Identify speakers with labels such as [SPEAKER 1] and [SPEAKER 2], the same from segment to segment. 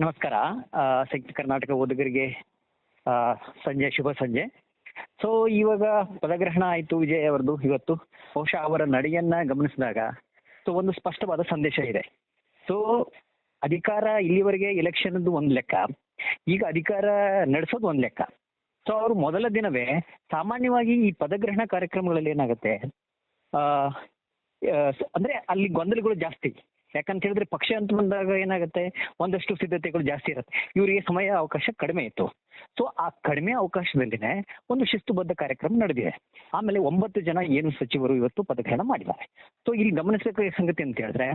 [SPEAKER 1] ನಮಸ್ಕಾರ. ಸಂಯುಕ್ತ ಕರ್ನಾಟಕ ಓದುಗರಿಗೆ ಆ, ಶುಭ ಸಂಜೆ. ಸೊ ಇವಾಗ ಪದಗ್ರಹಣ ಆಯಿತು ವಿಜಯ್ ಅವರದು ಇವತ್ತು. ಬಹುಶಃ ಅವರ ನಡೆಯನ್ನ ಗಮನಿಸಿದಾಗ ಸೊ ಒಂದು ಸ್ಪಷ್ಟವಾದ ಸಂದೇಶ ಇದೆ. ಸೊ ಅಧಿಕಾರ ಇಲ್ಲಿವರೆಗೆ ಎಲೆಕ್ಷನ್ದು ಒಂದು ಲೆಕ್ಕ, ಈಗ ಅಧಿಕಾರ ನಡೆಸೋದು ಒಂದು ಲೆಕ್ಕ. ಸೊ ಅವರು ಮೊದಲ ದಿನವೇ ಸಾಮಾನ್ಯವಾಗಿ ಈ ಪದಗ್ರಹಣ ಕಾರ್ಯಕ್ರಮಗಳಲ್ಲಿ ಏನಾಗುತ್ತೆ, ಆ, ಅಂದ್ರೆ ಅಲ್ಲಿ ಗೊಂದಲಗಳು ಜಾಸ್ತಿ. ಯಾಕಂತ ಹೇಳಿದ್ರೆ ಪಕ್ಷ ಅಂತ ಬಂದಾಗ ಏನಾಗುತ್ತೆ, ಒಂದಷ್ಟು ಸಿದ್ಧತೆಗಳು ಜಾಸ್ತಿ ಇರುತ್ತೆ. ಇವರಿಗೆ ಸಮಯ ಅವಕಾಶ ಕಡಿಮೆ ಇತ್ತು. ಸೊ ಆ ಕಡಿಮೆ ಅವಕಾಶದಲ್ಲಿನೇ ಒಂದು ಶಿಸ್ತುಬದ್ಧ ಕಾರ್ಯಕ್ರಮ ನಡೆದಿದೆ. ಆಮೇಲೆ 9 ಜನ ಏನು ಸಚಿವರು ಇವತ್ತು ಪದಗ್ರಹಣ ಮಾಡಿದ್ದಾರೆ. ಸೊ ಇಲ್ಲಿ ಗಮನಿಸಬೇಕಾದ ಸಂಗತಿ ಅಂತ ಹೇಳಿದ್ರೆ,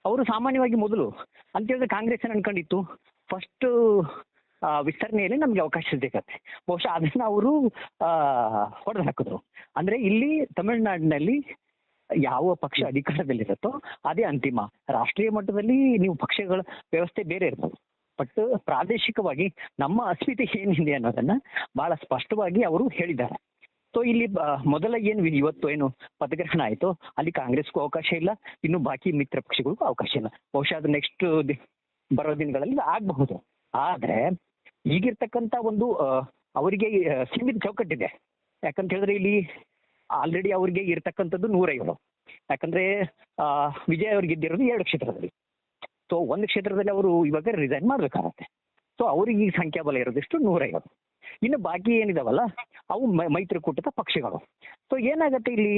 [SPEAKER 1] ಅವರು ಸಾಮಾನ್ಯವಾಗಿ ಮೊದಲು ಅಂತ ಹೇಳಿದ್ರೆ ಕಾಂಗ್ರೆಸ್ ಏನ್ ಅನ್ಕೊಂಡಿತ್ತು, ಫಸ್ಟ್ ವಿಸ್ತರಣೆಯಲ್ಲಿ ನಮ್ಗೆ ಅವಕಾಶ ಸಿಗತ್ತೆ. ಬಹುಶಃ ಅದನ್ನ ಅವರು ಹೊಡೆದು ಹಾಕಿದ್ರು. ಅಂದ್ರೆ ಇಲ್ಲಿ ತಮಿಳುನಾಡಿನಲ್ಲಿ ಯಾವ ಪಕ್ಷ ಅಧಿಕಾರದಲ್ಲಿರುತ್ತೋ ಅದೇ ಅಂತಿಮ. ರಾಷ್ಟ್ರೀಯ ಮಟ್ಟದಲ್ಲಿ ನೀವು ಪಕ್ಷಗಳ ವ್ಯವಸ್ಥೆ ಬೇರೆ ಇರ್ಬೋದು, ಬಟ್ ಪ್ರಾದೇಶಿಕವಾಗಿ ನಮ್ಮ ಅಸ್ಮಿತೆ ಏನಿದೆ ಅನ್ನೋದನ್ನ ಬಹಳ ಸ್ಪಷ್ಟವಾಗಿ ಅವರು ಹೇಳಿದ್ದಾರೆ. ಸೊ ಇಲ್ಲಿ ಮೊದಲ ಇವತ್ತು ಏನು ಪದಗ್ರಹಣ ಆಯಿತು, ಅಲ್ಲಿ ಕಾಂಗ್ರೆಸ್ಗೂ ಅವಕಾಶ ಇಲ್ಲ, ಇನ್ನು ಬಾಕಿ ಮಿತ್ರ ಪಕ್ಷಗಳಿಗೂ ಅವಕಾಶ ಇಲ್ಲ. ಬಹುಶಃ ಅದು ನೆಕ್ಸ್ಟ್ ಬರೋ ದಿನಗಳಲ್ಲಿ ಆಗಬಹುದು. ಆದ್ರೆ ಈಗಿರ್ತಕ್ಕಂಥ ಒಂದು ಅವರಿಗೆ ಸೀಮಿತ ಚೌಕಟ್ಟಿದೆ. ಯಾಕಂತ ಹೇಳಿದ್ರೆ ಇಲ್ಲಿ ಆಲ್ರೆಡಿ ಅವ್ರಿಗೆ ಇರ್ತಕ್ಕಂಥದ್ದು 105. ಯಾಕಂದ್ರೆ ವಿಜಯ್ ಅವ್ರಿಗೆ ಗೆದ್ದಿರೋದು 2 ಕ್ಷೇತ್ರದಲ್ಲಿ. ಸೊ ಒಂದು ಕ್ಷೇತ್ರದಲ್ಲಿ ಅವರು ಇವಾಗ ರಿಸೈನ್ ಮಾಡ್ಬೇಕಾಗತ್ತೆ. ಸೊ ಅವ್ರಿಗೆ ಈ ಸಂಖ್ಯಾಬಲ ಇರೋದಿಷ್ಟು 105. ಇನ್ನು ಬಾಕಿ ಏನಿದಾವಲ್ಲ ಅವು ಮೈತ್ರಿಕೂಟದ ಪಕ್ಷಗಳು. ಸೊ ಏನಾಗತ್ತೆ, ಇಲ್ಲಿ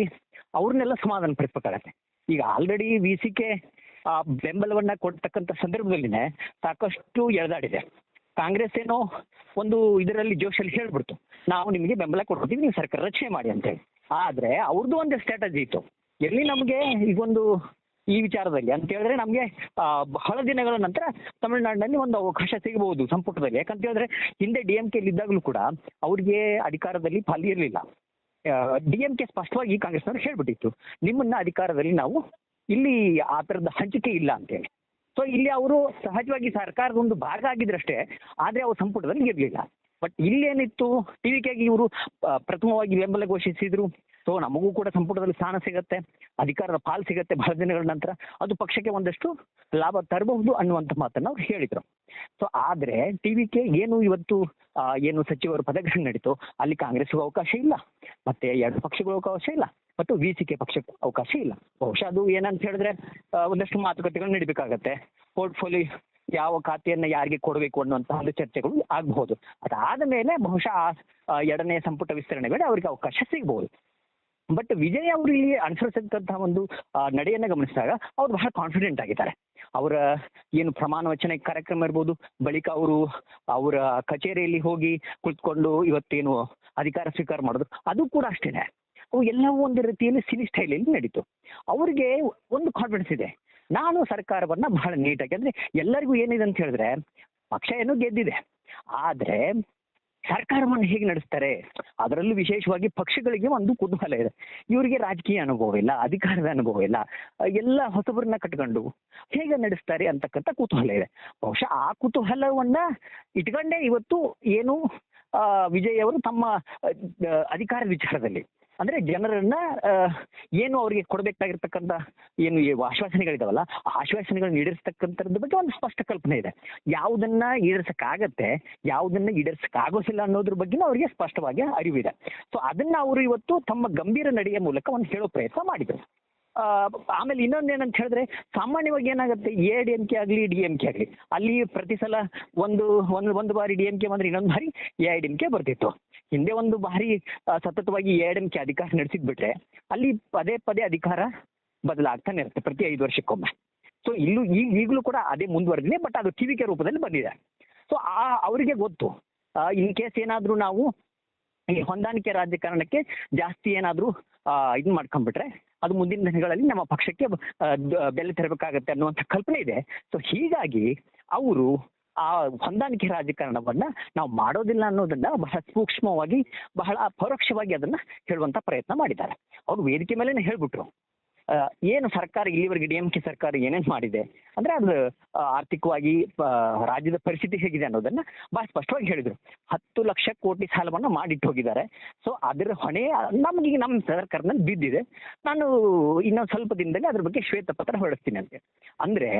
[SPEAKER 1] ಅವ್ರನ್ನೆಲ್ಲ ಸಮಾಧಾನ ಪಡಿಸ್ಬೇಕಾಗತ್ತೆ. ಈಗ ಆಲ್ರೆಡಿ VC-ಗೆ ಬೆಂಬಲವನ್ನ ಕೊಡ್ತಕ್ಕಂಥ ಸಂದರ್ಭದಲ್ಲಿನೇ ಸಾಕಷ್ಟು ಎಳೆದಾಡಿದೆ. ಕಾಂಗ್ರೆಸ್ ಏನೋ ಒಂದು ಇದರಲ್ಲಿ ಜೋಶಲ್ಲಿ ಹೇಳ್ಬಿಡ್ತು, ನಾವು ನಿಮಗೆ ಬೆಂಬಲ ಕೊಡ್ತೀವಿ, ನೀವು ಸರ್ಕಾರ ರಚನೆ ಮಾಡಿ ಅಂತೇಳಿ. ಆದ್ರೆ ಅವ್ರದ್ದು ಒಂದು ಸ್ಟ್ರಾಟಜಿ ಇತ್ತು. ಎಲ್ಲಿ ನಮಗೆ ಈಗೊಂದು ಈ ವಿಚಾರದಲ್ಲಿ ಅಂತ ಹೇಳಿದ್ರೆ ನಮಗೆ ಬಹಳ ದಿನಗಳ ನಂತರ ತಮಿಳುನಾಡಿನಲ್ಲಿ ಒಂದು ಅವಕಾಶ ಸಿಗಬಹುದು ಸಂಪುಟದಲ್ಲಿ. ಯಾಕಂತ ಹೇಳಿದ್ರೆ ಹಿಂದೆ DMK ಇದ್ದಾಗಲೂ ಕೂಡ ಅವ್ರಿಗೆ ಅಧಿಕಾರದಲ್ಲಿ ಪಾಲಿರಲಿಲ್ಲ. DMK ಸ್ಪಷ್ಟವಾಗಿ ಕಾಂಗ್ರೆಸ್ನವ್ರು ಹೇಳ್ಬಿಟ್ಟಿತ್ತು, ನಿಮ್ಮನ್ನ ಅಧಿಕಾರದಲ್ಲಿ ನಾವು ಇಲ್ಲಿ ಆ ಥರದ ಹಂಚಿಕೆ ಇಲ್ಲ ಅಂತೇಳಿ. ಸೊ ಇಲ್ಲಿ ಅವರು ಸಹಜವಾಗಿ ಸರ್ಕಾರದ ಒಂದು ಭಾಗ ಆಗಿದ್ರಷ್ಟೇ, ಆದ್ರೆ ಅವ್ರು ಸಂಪುಟದಲ್ಲಿ ಇರಲಿಲ್ಲ. ಬಟ್ ಇಲ್ಲೇನಿತ್ತು, TVKಗೆ ಇವರು ಪ್ರಥಮವಾಗಿ ಬೆಂಬಲ ಘೋಷಿಸಿದ್ರು. ಸೊ ನಮಗೂ ಕೂಡ ಸಂಪುಟದಲ್ಲಿ ಸ್ಥಾನ ಸಿಗತ್ತೆ, ಅಧಿಕಾರದ ಪಾಲು ಸಿಗತ್ತೆ ಬಹಳ ದಿನಗಳ ನಂತರ, ಅದು ಪಕ್ಷಕ್ಕೆ ಒಂದಷ್ಟು ಲಾಭ ತರಬಹುದು ಅನ್ನುವಂಥ ಮಾತನ್ನ ಅವ್ರು ಹೇಳಿದ್ರು. ಸೊ ಆದ್ರೆ TVK ಏನು ಇವತ್ತು ಏನು ಸಚಿವರು ಪದಗ್ರಹಣ ನಡೀತು, ಅಲ್ಲಿ ಕಾಂಗ್ರೆಸ್ಗೂ ಅವಕಾಶ ಇಲ್ಲ, ಮತ್ತೆ 2 ಪಕ್ಷಗಳು ಅವಕಾಶ ಇಲ್ಲ, ಮತ್ತು VC-ಗೆ ಪಕ್ಷಕ್ಕೆ ಅವಕಾಶ ಇಲ್ಲ. ಬಹುಶಃ ಅದು ಏನಂತ ಹೇಳಿದ್ರೆ ಒಂದಷ್ಟು ಮಾತುಕತೆಗಳು ನಡಿಬೇಕಾಗತ್ತೆ. ಪೋರ್ಟ್ಫೋಲಿಯೋ ಯಾವ ಖಾತೆಯನ್ನ ಯಾರಿಗೆ ಕೊಡಬೇಕು ಅನ್ನುವಂತಹ ಒಂದು ಚರ್ಚೆಗಳು ಆಗಬಹುದು. ಅದಾದ ಮೇಲೆ ಬಹುಶಃ 2ನೇ ಸಂಪುಟ ವಿಸ್ತರಣೆ ವೇಳೆ ಅವರಿಗೆ ಅವಕಾಶ ಸಿಗಬಹುದು. ಬಟ್ ವಿಜಯ್ ಅವರು ಇಲ್ಲಿ ಅನುಸರಿಸತಕ್ಕಂತಹ ಒಂದು ನಡೆಯನ್ನ ಗಮನಿಸಿದಾಗ ಅವ್ರು ಬಹಳ ಕಾನ್ಫಿಡೆಂಟ್ ಆಗಿದ್ದಾರೆ. ಅವರ ಏನು ಪ್ರಮಾಣ ವಚನ ಕಾರ್ಯಕ್ರಮ ಇರ್ಬೋದು, ಬಳಿಕ ಅವರು ಅವರ ಕಚೇರಿಯಲ್ಲಿ ಹೋಗಿ ಕುಳಿತುಕೊಂಡು ಇವತ್ತೇನು ಅಧಿಕಾರ ಸ್ವೀಕಾರ ಮಾಡೋದು, ಅದು ಕೂಡ ಅಷ್ಟೇನೆ. ಅವು ಎಲ್ಲವೂ ಒಂದು ರೀತಿಯಲ್ಲಿ ಸಿನಿ ಸ್ಟೈಲಲ್ಲಿ ನಡೀತು. ಅವರಿಗೆ ಒಂದು ಕಾನ್ಫಿಡೆನ್ಸ್ ಇದೆ, ನಾನು ಸರ್ಕಾರವನ್ನ ಬಹಳ ನೀಟಾಗಿ, ಅಂದ್ರೆ ಎಲ್ಲರಿಗೂ ಏನಿದೆ ಅಂತ ಹೇಳಿದ್ರೆ ಪಕ್ಷ ಏನೋ ಗೆದ್ದಿದೆ, ಆದ್ರೆ ಸರ್ಕಾರವನ್ನು ಹೇಗೆ ನಡೆಸ್ತಾರೆ, ಅದರಲ್ಲೂ ವಿಶೇಷವಾಗಿ ಪಕ್ಷಗಳಿಗೆ ಒಂದು ಕುತೂಹಲ ಇದೆ. ಇವರಿಗೆ ರಾಜಕೀಯ ಅನುಭವ ಇಲ್ಲ, ಅಧಿಕಾರದ ಅನುಭವ ಇಲ್ಲ, ಎಲ್ಲ ಹೊಸಬರನ್ನ ಕಟ್ಕೊಂಡು ಹೇಗೆ ನಡೆಸ್ತಾರೆ ಅಂತಕ್ಕಂಥ ಕುತೂಹಲ ಇದೆ. ಬಹುಶಃ ಆ ಕುತೂಹಲವನ್ನ ಇಟ್ಕೊಂಡೇ ಇವತ್ತು ಏನು ವಿಜಯ್ ಅವರು ತಮ್ಮ ಅಧಿಕಾರದ ವಿಚಾರದಲ್ಲಿ, ಅಂದ್ರೆ ಜನರನ್ನ ಏನು ಅವರಿಗೆ ಕೊಡಬೇಕಾಗಿರ್ತಕ್ಕಂಥ ಏನು ಆಶ್ವಾಸನೆಗಳಿದಾವಲ್ಲ, ಆ ಆಶ್ವಾಸನೆಗಳನ್ನ ಈಡೇರಿಸ್ತಕ್ಕಂಥದ್ರ ಬಗ್ಗೆ ಒಂದು ಸ್ಪಷ್ಟ ಕಲ್ಪನೆ ಇದೆ. ಯಾವುದನ್ನ ಈಡೇರಿಸಕ್ಕಾಗತ್ತೆ, ಯಾವುದನ್ನ ಈಡೇರಿಸಕ್ಕಾಗೋದಿಲ್ಲ ಅನ್ನೋದ್ರ ಬಗ್ಗೆ ಅವರಿಗೆ ಸ್ಪಷ್ಟವಾಗಿ ಅರಿವಿದೆ. ಸೊ ಅದನ್ನ ಅವರು ಇವತ್ತು ತಮ್ಮ ಗಂಭೀರ ನಡೆಯ ಮೂಲಕ ಒಂದು ಹೇಳೋ ಪ್ರಯತ್ನ ಮಾಡಿದರು. ಆಮೇಲೆ ಇನ್ನೊಂದೇನಂತ ಹೇಳಿದ್ರೆ, ಸಾಮಾನ್ಯವಾಗಿ ಏನಾಗುತ್ತೆ, ADMK ಆಗಲಿ DMK ಆಗಲಿ, ಅಲ್ಲಿ ಪ್ರತಿ ಸಲ ಒಂದು ಬಾರಿ DMK ಬಂದ್ರೆ ಇನ್ನೊಂದು ಬಾರಿ AIDMK ಬರ್ತಿತ್ತು. ಹಿಂದೆ ಒಂದು ಬಾರಿ ಸತತವಾಗಿ AIDMK ಅಧಿಕಾರ ನಡೆಸಿದ್ಬಿಟ್ರೆ ಅಲ್ಲಿ ಪದೇ ಪದೇ ಅಧಿಕಾರ ಬದಲಾಗ್ತಾನೆ ಇರುತ್ತೆ ಪ್ರತಿ 5 ವರ್ಷಕ್ಕೊಮ್ಮೆ. ಸೊ ಈಗಲೂ ಕೂಡ ಅದೇ ಮುಂದುವರೆದಿದೆ, ಬಟ್ ಅದು TVK ರೂಪದಲ್ಲಿ ಬಂದಿದೆ. ಸೊ ಅವರಿಗೆ ಗೊತ್ತು, ಇನ್ ಕೇಸ್ ಏನಾದ್ರೂ ನಾವು ಈ ಹೊಂದಾಣಿಕೆ ರಾಜಕಾರಣಕ್ಕೆ ಜಾಸ್ತಿ ಏನಾದ್ರೂ ಇದು ಮಾಡ್ಕೊಂಡ್ಬಿಟ್ರೆ ಅದು ಮುಂದಿನ ದಿನಗಳಲ್ಲಿ ನಮ್ಮ ಪಕ್ಷಕ್ಕೆ ಬೆಲೆ ತರಬೇಕಾಗತ್ತೆ ಅನ್ನುವಂಥ ಕಲ್ಪನೆ ಇದೆ. ಸೊ ಹೀಗಾಗಿ ಅವರು ಆ ಹೊಂದಾಣಿಕೆ ರಾಜಕಾರಣವನ್ನ ನಾವು ಮಾಡೋದಿಲ್ಲ ಅನ್ನೋದನ್ನ ಬಹಳ ಸೂಕ್ಷ್ಮವಾಗಿ, ಬಹಳ ಪರೋಕ್ಷವಾಗಿ ಅದನ್ನ ಹೇಳುವಂತ ಪ್ರಯತ್ನ ಮಾಡಿದ್ದಾರೆ. ಅವರು ವೇದಿಕೆ ಮೇಲೆನೆ ಹೇಳ್ಬಿಟ್ರು, ಏನು ಸರ್ಕಾರ ಇಲ್ಲಿವರೆಗೆ DMK ಸರ್ಕಾರ ಏನೇನು ಮಾಡಿದೆ ಅಂದ್ರೆ ಅದು ಆರ್ಥಿಕವಾಗಿ ರಾಜ್ಯದ ಪರಿಸ್ಥಿತಿ ಹೇಗಿದೆ ಅನ್ನೋದನ್ನ ಬಹಳ ಸ್ಪಷ್ಟವಾಗಿ ಹೇಳಿದ್ರು. 10 ಲಕ್ಷ ಕೋಟಿ ಸಾಲವನ್ನ ಮಾಡಿಟ್ಟು ಹೋಗಿದ್ದಾರೆ. ಸೊ ಅದರ ಹೊಣೆ ನಮ್ಗೆ ನಮ್ಮ ಸರ್ಕಾರದಲ್ಲಿ ಬಿದ್ದಿದೆ, ನಾನು ಇನ್ನೊಂದು ಸ್ವಲ್ಪ ದಿನದಲ್ಲಿ ಅದ್ರ ಬಗ್ಗೆ ಶ್ವೇತಪತ್ರ ಹೊರಡಿಸ್ತೀನಿ ಅಂತ. ಅಂದ್ರೆ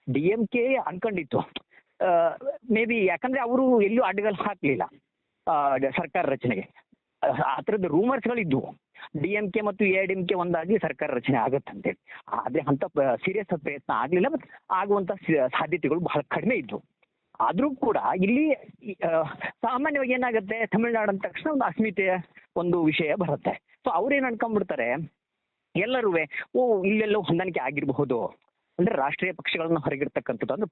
[SPEAKER 1] DMK ಅನ್ಕೊಂಡಿತ್ತು ಮೇ ಬಿ ಯಾಕಂದ್ರೆ ಅವರು ಎಲ್ಲೂ ಅಡ್ಡಗಾಲು ಹಾಕಲಿಲ್ಲ ಸರ್ಕಾರ ರಚನೆಗೆ. ಆ ಥರದ ರೂಮರ್ಸ್ಗಳಿದ್ವು, DMK ಮತ್ತು AIADMK ಒಂದಾಗಿ ಸರ್ಕಾರ ರಚನೆ ಆಗುತ್ತಂತೇಳಿ. ಆದರೆ ಅಂಥ ಸೀರಿಯಸ್ ಪ್ರಯತ್ನ ಆಗಲಿಲ್ಲ ಮತ್ತು ಆಗುವಂಥ ಸಾಧ್ಯತೆಗಳು ಬಹಳ ಕಡಿಮೆ ಇದ್ವು. ಆದರೂ ಕೂಡ ಇಲ್ಲಿ ಸಾಮಾನ್ಯವಾಗಿ ಏನಾಗುತ್ತೆ, ತಮಿಳುನಾಡು ಅಂದ ತಕ್ಷಣ ಒಂದು ಅಸ್ಮಿತೆಯ ಒಂದು ವಿಷಯ ಬರುತ್ತೆ. ಸೊ ಅವ್ರೇನು ಅನ್ಕೊಂಡ್ಬಿಡ್ತಾರೆ, ಎಲ್ಲರೂ ಇಲ್ಲೆಲ್ಲೋ ಹೊಂದಾಣಿಕೆ ಆಗಿರಬಹುದು ಅಂದ್ರೆ ರಾಷ್ಟ್ರೀಯ ಪಕ್ಷಗಳನ್ನ ಹೊರಗಿರ್ತಕ್ಕಂಥದ್ದು ಅಂದ್ರೆ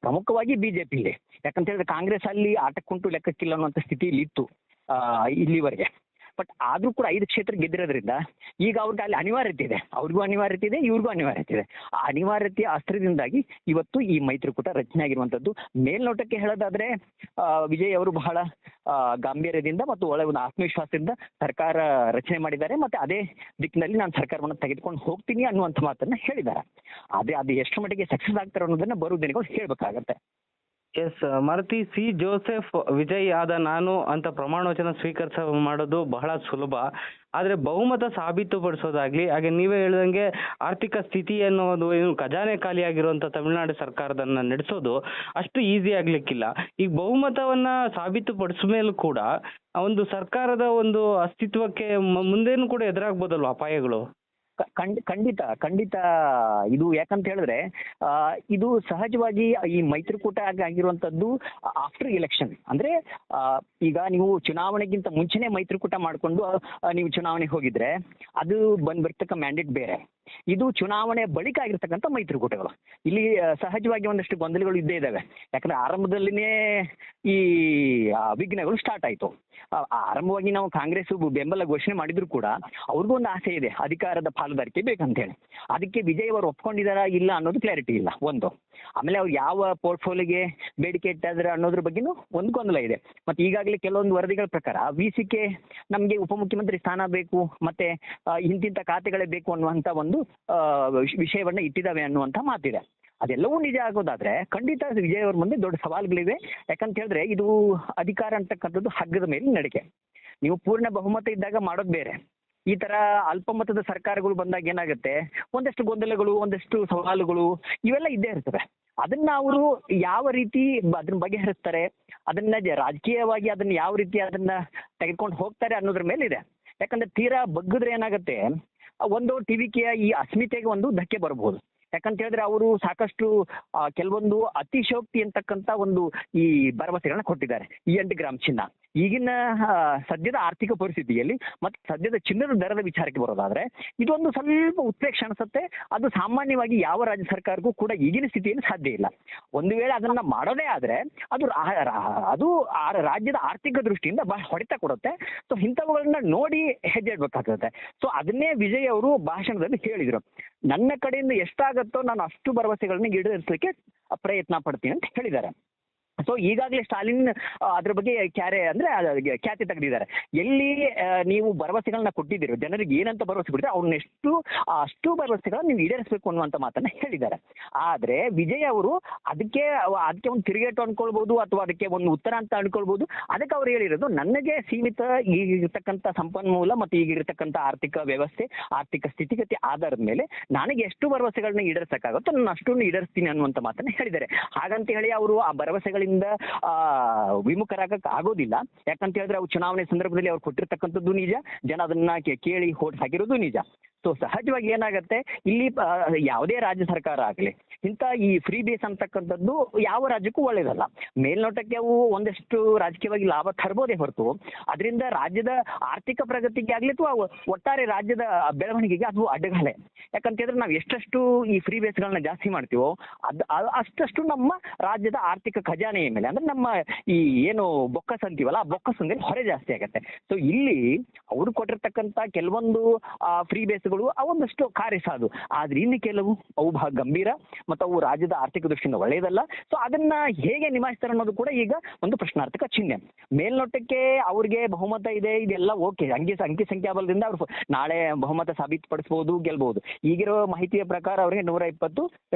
[SPEAKER 1] ಪ್ರಮುಖವಾಗಿ BJP ಇದೆ. ಯಾಕಂತ ಹೇಳಿದ್ರೆ ಕಾಂಗ್ರೆಸ್ ಅಲ್ಲಿ ಆಟಕ್ಕುಂಟು ಲೆಕ್ಕಕ್ಕಿಲ್ಲ ಅನ್ನುವಂಥ ಸ್ಥಿತಿಯಲ್ಲಿ ಇತ್ತು ಇಲ್ಲಿವರೆಗೆ. ಬಟ್ ಆದ್ರೂ ಕೂಡ 5 ಕ್ಷೇತ್ರ ಗೆದ್ದಿರೋದ್ರಿಂದ ಈಗ ಅವ್ರಿಗೆ ಅಲ್ಲಿ ಅನಿವಾರ್ಯತೆ ಇದೆ, ಅವ್ರಿಗೂ ಅನಿವಾರ್ಯತೆ ಇದೆ, ಇವ್ರಿಗೂ ಅನಿವಾರ್ಯತೆ ಇದೆ. ಆ ಅನಿವಾರ್ಯತೆಯ ಅಸ್ತ್ರದಿಂದಾಗಿ ಇವತ್ತು ಈ ಮೈತ್ರಿಕೂಟ ರಚನೆ ಆಗಿರುವಂಥದ್ದು. ಮೇಲ್ನೋಟಕ್ಕೆ ಹೇಳೋದಾದ್ರೆ ವಿಜಯ್ ಅವರು ಬಹಳ ಗಾಂಭೀರ್ಯದಿಂದ ಮತ್ತು ಒಳ್ಳೆ ಒಂದು ಆತ್ಮವಿಶ್ವಾಸದಿಂದ ಸರ್ಕಾರ ರಚನೆ ಮಾಡಿದ್ದಾರೆ, ಮತ್ತೆ ಅದೇ ದಿಕ್ಕಿನಲ್ಲಿ ನಾನು ಸರ್ಕಾರವನ್ನು ತೆಗೆದುಕೊಂಡು ಹೋಗ್ತೀನಿ ಅನ್ನುವಂಥ ಮಾತನ್ನ ಹೇಳಿದ್ದಾರೆ. ಅದು ಎಷ್ಟು ಮಟ್ಟಿಗೆ ಸಕ್ಸಸ್ ಆಗ್ತಾರೆ ಅನ್ನೋದನ್ನ ಬರೋ ದಿನಗಳು ಹೇಳ್ಬೇಕಾಗತ್ತೆ.
[SPEAKER 2] ಎಸ್ ಮಾರುತಿ, ಸಿ ಜೋಸೆಫ್ ವಿಜಯ್ ಆದ ನಾನು ಅಂತ ಪ್ರಮಾಣ ವಚನ ಮಾಡೋದು ಬಹಳ ಸುಲಭ. ಆದರೆ ಬಹುಮತ ಸಾಬೀತುಪಡಿಸೋದಾಗ್ಲಿ, ಹಾಗೆ ನೀವೇ ಹೇಳ್ದಂಗೆ ಆರ್ಥಿಕ ಸ್ಥಿತಿ ಅನ್ನೋದು ಏನು ಖಜಾನೆ ಖಾಲಿಯಾಗಿರುವಂಥ ತಮಿಳುನಾಡು ಸರ್ಕಾರದನ್ನ ನಡೆಸೋದು ಅಷ್ಟು ಈಸಿ ಆಗ್ಲಿಕ್ಕಿಲ್ಲ. ಈಗ ಬಹುಮತವನ್ನ ಸಾಬೀತುಪಡಿಸಿದ ಮೇಲೂ ಕೂಡ ಒಂದು ಸರ್ಕಾರದ ಒಂದು ಅಸ್ತಿತ್ವಕ್ಕೆ ಮುಂದೇನು ಕೂಡ ಎದುರಾಗ್ಬೋದಲ್ವಾ ಅಪಾಯಗಳು?
[SPEAKER 1] ಖಂಡಿತ ಖಂಡಿತ. ಇದು ಯಾಕಂತ ಹೇಳಿದ್ರೆ ಇದು ಸಹಜವಾಗಿ ಈ ಮೈತ್ರಿಕೂಟ ಆಗಿರುವಂತದ್ದು ಆಫ್ಟರ್ ಎಲೆಕ್ಷನ್. ಅಂದ್ರೆ ಈಗ ನೀವು ಚುನಾವಣೆಗಿಂತ ಮುಂಚೆನೆ ಮೈತ್ರಿಕೂಟ ಮಾಡಿಕೊಂಡು ನೀವು ಚುನಾವಣೆಗೆ ಹೋಗಿದ್ರೆ ಅದು ಬರ್ತಕ್ಕ ಮ್ಯಾಂಡೇಟ್ ಬೇರೆ. ಇದು ಚುನಾವಣೆ ಬಳಿಕ ಆಗಿರ್ತಕ್ಕಂಥ ಮೈತ್ರಿಕೂಟಗಳು. ಇಲ್ಲಿ ಸಹಜವಾಗಿ ಒಂದಷ್ಟು ಗೊಂದಲಗಳು ಇದ್ದೇ ಇದ್ದಾವೆ. ಯಾಕಂದ್ರೆ ಆರಂಭದಲ್ಲಿನೇ ಈ ವಿಘ್ನಗಳು ಸ್ಟಾರ್ಟ್ ಆಯ್ತು. ಆರಂಭವಾಗಿ ನಾವು ಕಾಂಗ್ರೆಸ್ ಬೆಂಬಲ ಘೋಷಣೆ ಮಾಡಿದ್ರು ಕೂಡ ಅವ್ರಿಗೂ ಒಂದು ಆಸೆ ಇದೆ, ಅಧಿಕಾರದ ಪಾಲುದಾರಿಕೆ ಬೇಕಂತ ಹೇಳಿ. ಅದಕ್ಕೆ ವಿಜಯ್ ಅವರು ಒಪ್ಕೊಂಡಿದಾರಾ ಇಲ್ಲ ಅನ್ನೋದು ಕ್ಲಾರಿಟಿ ಇಲ್ಲ ಒಂದು. ಆಮೇಲೆ ಅವ್ರು ಯಾವ ಪೋರ್ಟ್ಫೋಲಿಯೋಗೆ ಬೇಡಿಕೆ ಇಟ್ಟಿದ್ರೆ ಅನ್ನೋದ್ರ ಬಗ್ಗೆನೂ ಒಂದು ಗೊಂದಲ ಇದೆ. ಮತ್ತೆ ಈಗಾಗಲೇ ಕೆಲವೊಂದು ವರದಿಗಳ ಪ್ರಕಾರ VCK ನಮಗೆ ಉಪಮುಖ್ಯಮಂತ್ರಿ ಸ್ಥಾನ ಬೇಕು, ಮತ್ತೆ ಇಂತಿಂಥ ಖಾತೆಗಳೇ ಬೇಕು ಅನ್ನುವಂಥ ಒಂದು ವಿಷಯವನ್ನ ಇಟ್ಟಿದ್ದಾವೆ ಅನ್ನುವಂಥ ಮಾತಿದೆ. ಅದೆಲ್ಲವೂ ನಿಜ ಆಗೋದಾದ್ರೆ ಖಂಡಿತ ವಿಜಯ್ ಅವ್ರ ಮುಂದೆ ದೊಡ್ಡ ಸವಾಲುಗಳಿವೆ. ಯಾಕಂತ ಹೇಳಿದ್ರೆ ಇದು ಅಧಿಕಾರ ಅಂತಕ್ಕಂಥದ್ದು ಹಗ್ಗದ ಮೇಲೆ ನಡಿಕೆ. ನೀವು ಪೂರ್ಣ ಬಹುಮತ ಇದ್ದಾಗ ಮಾಡೋದು ಬೇರೆ, ಈ ತರ ಅಲ್ಪಮತದ ಸರ್ಕಾರಗಳು ಬಂದಾಗ ಏನಾಗುತ್ತೆ, ಒಂದಷ್ಟು ಗೊಂದಲಗಳು, ಒಂದಷ್ಟು ಸವಾಲುಗಳು ಇವೆಲ್ಲ ಇದ್ದೇ ಇರ್ತವೆ. ಅದನ್ನ ಅವರು ಯಾವ ರೀತಿ ಅದನ್ನ ಬಗೆಹರಿಸ್ತಾರೆ, ಅದನ್ನ ರಾಜಕೀಯವಾಗಿ ಅದನ್ನ ಯಾವ ರೀತಿ ಅದನ್ನ ತೆಗೆದುಕೊಂಡು ಹೋಗ್ತಾರೆ ಅನ್ನೋದ್ರ ಮೇಲೆ ಇದೆ. ಯಾಕಂದ್ರೆ ತೀರಾ ಬಗ್ಗಿದ್ರೆ ಏನಾಗುತ್ತೆ, ಒಂದು TVKಯ ಈ ಅಸ್ಮಿತೆಗೆ ಒಂದು ಧಕ್ಕೆ ಬರಬಹುದು. ಯಾಕಂತ ಹೇಳಿದ್ರೆ ಅವರು ಸಾಕಷ್ಟು ಕೆಲವೊಂದು ಅತಿಶಯೋಕ್ತಿ ಅಂತಕ್ಕಂಥ ಒಂದು ಈ ಭರವಸೆಗಳನ್ನ ಕೊಟ್ಟಿದ್ದಾರೆ. ಈ 8 ಗ್ರಾಮ್ ಚಿನ್ನ ಈಗಿನ ಸದ್ಯದ ಆರ್ಥಿಕ ಪರಿಸ್ಥಿತಿಯಲ್ಲಿ ಮತ್ತೆ ಸದ್ಯದ ಚಿನ್ನದ ದರದ ವಿಚಾರಕ್ಕೆ ಬರೋದಾದ್ರೆ ಇದೊಂದು ಸ್ವಲ್ಪ ಉತ್ಪ್ರೇಕ್ಷೆ ಅನಿಸುತ್ತೆ. ಅದು ಸಾಮಾನ್ಯವಾಗಿ ಯಾವ ರಾಜ್ಯ ಸರ್ಕಾರಕ್ಕೂ ಕೂಡ ಈಗಿನ ಸ್ಥಿತಿಯಲ್ಲಿ ಸಾಧ್ಯ ಇಲ್ಲ. ಒಂದು ವೇಳೆ ಅದನ್ನ ಮಾಡೋದೇ ಆದ್ರೆ ಅದು ರಾಜ್ಯದ ಆರ್ಥಿಕ ದೃಷ್ಟಿಯಿಂದ ಬಹಳ ಹೊಡೆತ ಕೊಡುತ್ತೆ. ಸೊ ಇಂಥವುಗಳನ್ನ ನೋಡಿ ಹೆಜ್ಜೆ ಇಡ್ಬೇಕಾಗುತ್ತೆ. ಸೊ ಅದನ್ನೇ ವಿಜಯ್ ಅವರು ಭಾಷಣದಲ್ಲಿ ಹೇಳಿದ್ರು, ನನ್ನ ಕಡೆಯಿಂದ ಎಷ್ಟಾಗತ್ತೋ ನಾನು ಅಷ್ಟು ಭರವಸೆಗಳನ್ನ ಈಡೇರಿಸಲಿಕ್ಕೆ ಪ್ರಯತ್ನ ಪಡ್ತೀನಿ ಅಂತ ಹೇಳಿದ್ದಾರೆ. ಸೊ ಈಗಾಗಲೇ ಸ್ಟಾಲಿನ್ ಅದ್ರ ಬಗ್ಗೆ ಖ್ಯಾತಿ ತೆಗೆದಿದ್ದಾರೆ. ಎಲ್ಲಿ ನೀವು ಭರವಸೆಗಳನ್ನ ಕೊಟ್ಟಿದ್ದೀರೋ, ಜನರಿಗೆ ಏನಂತ ಭರವಸೆ ಕೊಟ್ಟಿದ್ರೆ ಅವ್ರನ್ನೆಷ್ಟು ಅಷ್ಟು ಭರವಸೆಗಳನ್ನ ನೀವು ಈಡೇರಿಸಬೇಕು ಅನ್ನುವಂಥ ಮಾತನ್ನ ಹೇಳಿದ್ದಾರೆ. ಆದ್ರೆ ವಿಜಯ್ ಅವರು ಅದಕ್ಕೆ ಒಂದು ತಿರುಗೇಟು ಅನ್ಕೊಳ್ಬಹುದು ಅಥವಾ ಅದಕ್ಕೆ ಒಂದು ಉತ್ತರ ಅಂತ ಅನ್ಕೊಳ್ಬಹುದು. ಅದಕ್ಕೆ ಅವ್ರು ಹೇಳಿರೋದು, ನನಗೆ ಸೀಮಿತ ಈಗಿರ್ತಕ್ಕಂಥ ಸಂಪನ್ಮೂಲ ಮತ್ತು ಈಗಿರ್ತಕ್ಕಂಥ ಆರ್ಥಿಕ ವ್ಯವಸ್ಥೆ, ಆರ್ಥಿಕ ಸ್ಥಿತಿಗತಿ ಆಧಾರದ ಮೇಲೆ ನನಗೆ ಎಷ್ಟು ಭರವಸೆಗಳನ್ನ ಈಡೇರಿಸಕ್ಕಾಗುತ್ತೋ ನಾನು ಅಷ್ಟನ್ನು ಈಡೇರಿಸ್ತೀನಿ ಅನ್ನುವಂಥ ಮಾತನ್ನ ಹೇಳಿದ್ದಾರೆ. ಹಾಗಂತ ಹೇಳಿ ಅವರು ಆ ಭರವಸೆಗಳಿಂದ ವಿಮುಖರಾಗಕ್ಕೆ ಆಗೋದಿಲ್ಲ. ಯಾಕಂತ ಹೇಳಿದ್ರೆ ಅವ್ರು ಚುನಾವಣೆ ಸಂದರ್ಭದಲ್ಲಿ ಅವ್ರು ಕೊಟ್ಟಿರ್ತಕ್ಕಂಥದ್ದು ನಿಜ, ಜನ ಅದನ್ನ ಕೇಳಿ ಓಟ್ ಹಾಕಿರೋದು ನಿಜ. ಸೊ ಸಹಜವಾಗಿ ಏನಾಗುತ್ತೆ, ಇಲ್ಲಿ ಯಾವುದೇ ರಾಜ್ಯ ಸರ್ಕಾರ ಆಗಲಿ ಇಂಥ ಈ ಫ್ರೀ ಬೇಸ್ ಅಂತಕ್ಕಂಥದ್ದು ಯಾವ ರಾಜ್ಯಕ್ಕೂ ಒಳ್ಳೇದಲ್ಲ. ಮೇಲ್ನೋಟಕ್ಕೆ ಅವು ಒಂದಷ್ಟು ರಾಜಕೀಯವಾಗಿ ಲಾಭ ತರಬಹುದೇ ಹೊರತು ಅದರಿಂದ ರಾಜ್ಯದ ಆರ್ಥಿಕ ಪ್ರಗತಿಗೆ ಆಗಲಿ ಅಥವಾ ಒಟ್ಟಾರೆ ರಾಜ್ಯದ ಬೆಳವಣಿಗೆಗೆ ಅದು ಅಡ್ಡಗಾಲೆ. ಯಾಕಂತ ಹೇಳಿದ್ರೆ ನಾವು ಎಷ್ಟಷ್ಟು ಈ ಫ್ರೀ ಬೇಸ್ಗಳನ್ನ ಜಾಸ್ತಿ ಮಾಡ್ತೀವೋ ಅಷ್ಟಷ್ಟು ನಮ್ಮ ರಾಜ್ಯದ ಆರ್ಥಿಕ ಖಜಾನೆಯ ಮೇಲೆ, ಅಂದ್ರೆ ನಮ್ಮ ಈ ಏನು ಬೊಕ್ಕಸ್ ಅಂತೀವಲ್ಲ ಆ ಬೊಕ್ಕಸಂದಲ್ಲಿ ಹೊರೆ ಜಾಸ್ತಿ ಆಗುತ್ತೆ. ಸೊ ಇಲ್ಲಿ ಅವರು ಕೊಟ್ಟಿರ್ತಕ್ಕಂಥ ಕೆಲವೊಂದು ಫ್ರೀ ಬೇಸ್ಗಳು ಅವೊಂದಷ್ಟು ಕಾರ್ಯಸಾಧು, ಆದ್ರೆ ಇನ್ನು ಕೆಲವು ಅವು ಬಹಳ ಗಂಭೀರ ಮತ್ತು ಅವು ರಾಜ್ಯದ ಆರ್ಥಿಕ ದೃಷ್ಟಿಯಿಂದ ಒಳ್ಳೆಯದಲ್ಲ. ಸೊ ಅದನ್ನ ಹೇಗೆ ನಿಭಾಯಿಸ್ತಾರೆ ಅನ್ನೋದು ಕೂಡ ಈಗ ಒಂದು ಪ್ರಶ್ನಾರ್ಥಕ ಚಿಹ್ನೆ. ಮೇಲ್ನೋಟಕ್ಕೆ ಅವ್ರಿಗೆ ಬಹುಮತ ಇದೆ, ಇದೆಲ್ಲ ಓಕೆ, ಅಂಕಿ ಸಂಖ್ಯಾಬಲದಿಂದ ಅವ್ರು ನಾಳೆ ಬಹುಮತ ಸಾಬೀತುಪಡಿಸಬಹುದು, ಗೆಲ್ಬಹುದು. ಈಗಿರೋ ಮಾಹಿತಿಯ ಪ್ರಕಾರ ಅವರಿಗೆ 120